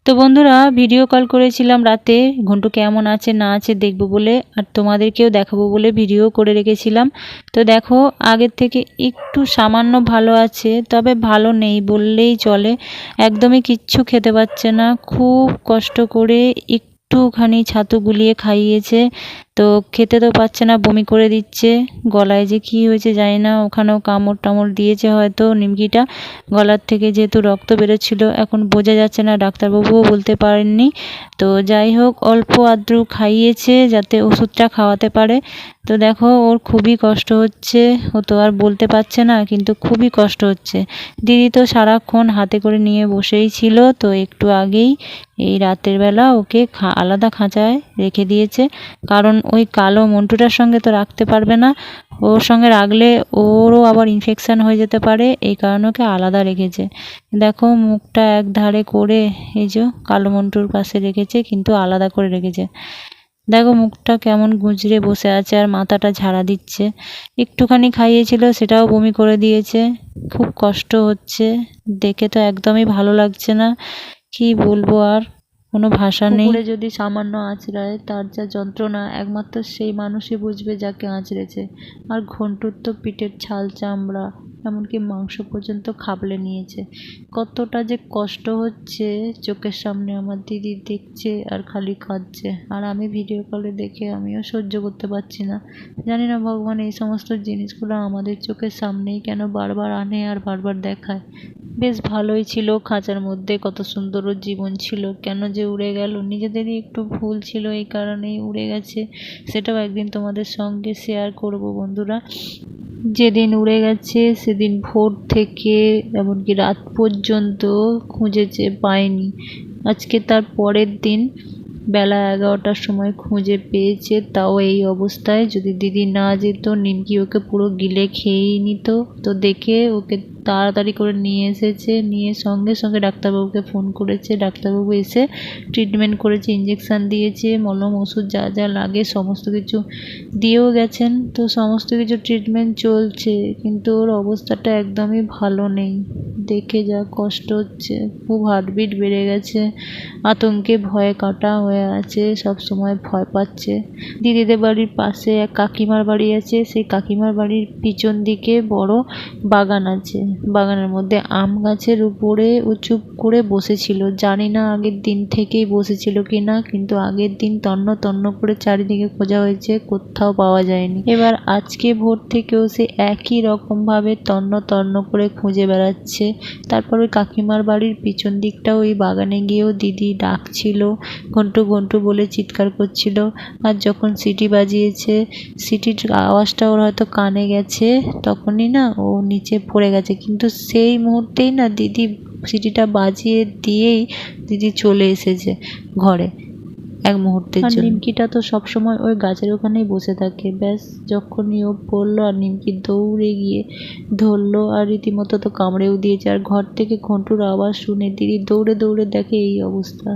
তো বন্ধুরা, video call করেছিলাম রাতে ঘন্টু কেমন আছে না আছে দেখবো বলে, আর তোমাদেরকেও দেখাবো বলে ভিডিও করে রেখেছিলাম। তো দেখো, আগের থেকে একটু সামান্য ভালো আছে, তবে ভালো নেই বললেই চলে। একদমই কিচ্ছু খেতে পাচ্ছে না, খুব কষ্ট করে একটুখানি ছাতু গুলিয়ে খাইয়েছে। তো খেতে তো পাচ্ছে না, বমি করে দিচ্ছে। গলায় যে কি হয়েছে জানি না, ওখানেও কামড় টামড় দিয়েছে হয়তো নিমকিটা। গলার থেকে যেহেতু রক্ত বেরোচ্ছিল, এখন বোঝা যাচ্ছে না, ডাক্তারবাবুও বলতে পারেননি। তো যাই হোক, অল্প আদ্রু খাইয়েছে যাতে ওষুধটা খাওয়াতে পারে। তো দেখো, ওর খুবই কষ্ট হচ্ছে, ও তো আর বলতে পারছে না, কিন্তু খুবই কষ্ট হচ্ছে। দিদি তো সারাক্ষণ হাতে করে নিয়ে বসেই ছিল। তো একটু আগেই এই রাতের বেলা ওকে আলাদা খাঁচায় রেখে দিয়েছে, কারণ ওই কালো মন্টুটার সঙ্গে তো রাখতে পারবে না। ওর সঙ্গে রাখলে ওরও আবার ইনফেকশান হয়ে যেতে পারে, এই কারণে ওকে আলাদা রেখেছে। দেখো, মুখটা এক ধারে করে এই যে কালো মন্টুর পাশে রেখেছে, কিন্তু আলাদা করে রেখেছে। দেখো মুখটা কেমন গুঁজরে বসে আছে, আর মাথাটা ঝাড়া দিচ্ছে। একটুখানি খাইয়েছিল, সেটাও বমি করে দিয়েছে। খুব কষ্ট হচ্ছে, দেখে তো একদমই ভালো লাগছে না। কি বলবো, আর কোনো ভাষা নেই। কুকুরে যদি সামান্য আঁচড়ায়, তার যা যন্ত্রণা একমাত্র সেই মানুষই বুঝবে যাকে আঁচড়েছে। আর ঘন্টুর তো পিঠের ছাল চামড়া, এমনকি মাংস পর্যন্ত খাবলে নিয়েছে। কতটা যে কষ্ট হচ্ছে, চোখের সামনে আমার দিদি দেখছে আর খালি কাঁদছে, আর আমি ভিডিও কলে দেখে আমিও সহ্য করতে পারছি না। জানি না ভগবান এই সমস্ত জিনিসগুলো আমাদের চোখের সামনেই কেন বারবার আনে আর বারবার দেখায়। বেশ ভালোই ছিল খাঁচার মধ্যে, কত সুন্দর ওর জীবন ছিল, কেন যে উড়ে গেল, নিজেদেরই একটু ভুল ছিল, এই কারণেই উড়ে গেছে। সেটাও একদিন তোমাদের সঙ্গে শেয়ার করব বন্ধুরা। যেদিন উড়ে গেছে সেদিন ভোর থেকে এমনকি রাত পর্যন্ত খুঁজেছে, পায়নি। আজকে তার পরের দিন বেলা 11টার সময় খুঁজে পেয়েছে, তাও এই অবস্থায়। যদি দিদি না যেত, নিমকি ওকে পুরো গিলে খেয়েই নিত। তো দেখে ওকে তাড়াতাড়ি করে নিয়ে এসেছে, নিয়ে সঙ্গে সঙ্গে ডাক্তারবাবুকে ফোন করেছে। ডাক্তারবাবু এসে ট্রিটমেন্ট করেছে, ইঞ্জেকশান দিয়েছে, মলম ওষুধ যা যা লাগে সমস্ত কিছু দিয়েও গেছেন। তো সমস্ত কিছু ট্রিটমেন্ট চলছে, কিন্তু ওর অবস্থাটা একদমই ভালো নেই। দেখে যা কষ্ট হচ্ছে, খুব হার্টবিট বেড়ে গেছে, আতঙ্কে ভয়ে কাটা হয়ে আছে, সব সময় ভয় পাচ্ছে। দিদিদের বাড়ির পাশে এক কাকিমার বাড়ি আছে, সেই কাকিমার বাড়ির পিছন দিকে বড় বাগান আছে। বাগানের মধ্যে আম গাছের উপরে ও চুপ করে বসেছিল। জানি না আগের দিন থেকেই বসেছিল কি না, কিন্তু আগের দিন তন্ন তন্ন করে চারিদিকে খোঁজা হয়েছে, কোথাও পাওয়া যায়নি। এবার আজকে ভোর থেকেও সে একই রকমভাবে তন্ন তন্ন করে খুঁজে বেড়াচ্ছে। তারপর ওই কাকিমার বাড়ির পিছন দিকটাও, ওই বাগানে গিয়েও দিদি ডাকছিল, ঘন্টু ঘন্টু বলে চিৎকার করছিল। আর যখন সিটি বাজিয়েছে, সিটির আওয়াজটা ওর হয়তো কানে গেছে, তখনই না ও নিচে পড়ে গেছে। কিন্তু সেই মুহূর্তেই না দিদি সিটিটা বাজিয়ে দিয়েই দিদি চলে এসেছে ঘরে এক মুহূর্তের জন্য। নিমকিটা তো সবসময় ওই গাছের ওখানেই বসে থাকে। ব্যাস যখনই ও পড়লো, আর নিমকি দৌড়ে গিয়ে ধরলো, আর রীতিমতো তো কামড়েও দিয়েছে। আর ঘর থেকে ঘন্টুর আওয়াজ শুনে দিদি দৌড়ে দৌড়ে দেখে এই অবস্থা।